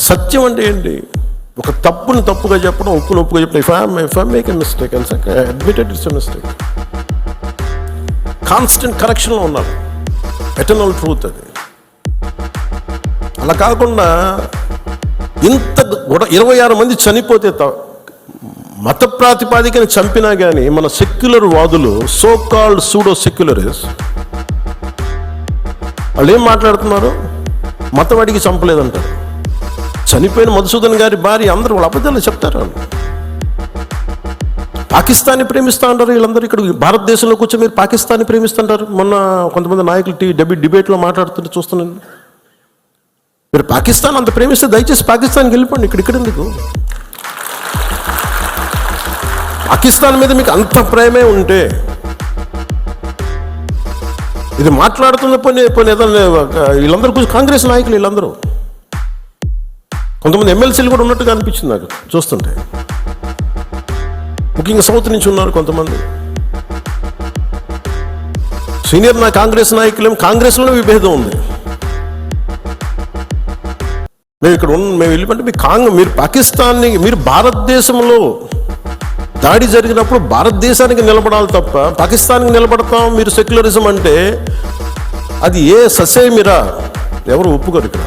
సత్యం అంటే ఏంటి? ఒక తప్పుని తప్పుగా చెప్పడం, ఒప్పుని ఒప్పుగా చెప్పడం. If I make a mistake admitted it's a mistake. Constant కరెక్షన్లో ఉన్నారు. ఎటర్నల్ ట్రూత్ అది. అలా కాకుండా ఇంత 26 మంది చనిపోతే మత ప్రాతిపాదికని చంపినా కానీ మన సెక్యులర్ వాదులు, సో కాల్డ్ సూడో సెక్యులరిస్ట్, వాళ్ళు ఏం మాట్లాడుతున్నారు? మతవాడికి చంపలేదంటారు. చనిపోయిన మధుసూదన్ గారి భార్య అందరూ వాళ్ళ అబద్ధాలు చెప్తారు. వాళ్ళు పాకిస్తాన్ని ప్రేమిస్తూ ఉంటారు. వీళ్ళందరూ ఇక్కడ భారతదేశంలో కూర్చొని మీరు పాకిస్తాన్ని ప్రేమిస్తుంటారు. మొన్న కొంతమంది నాయకులు డిబేట్లో మాట్లాడుతుంటే చూస్తున్నాను. మీరు పాకిస్తాన్ అంత ప్రేమిస్తే దయచేసి పాకిస్తాన్కి వెళ్ళిపోండి. ఇక్కడ ఎందుకు? పాకిస్తాన్ మీద మీకు అంత ప్రేమే ఉంటే ఇది మాట్లాడుతున్న వీళ్ళందరూ కాంగ్రెస్ నాయకులు, వీళ్ళందరూ కొంతమంది ఎమ్మెల్సీలు కూడా ఉన్నట్టుగా అనిపించింది నాకు చూస్తుంటే. ముఖ్యంగా సౌత్ నుంచి ఉన్నారు కొంతమంది సీనియర్ కాంగ్రెస్ నాయకులు. కాంగ్రెస్లోనే విభేదం ఉంది. మేము వెళ్ళిపోతే మీరు పాకిస్తాన్ని, మీరు భారతదేశంలో దాడి జరిగినప్పుడు భారతదేశానికి నిలబడాలి తప్ప పాకిస్తాన్కి నిలబడతాం మీరు సెక్యులరిజం అంటే అది ఏ ససేమిరా ఎవరు ఒప్పుకోరు ఇక్కడ.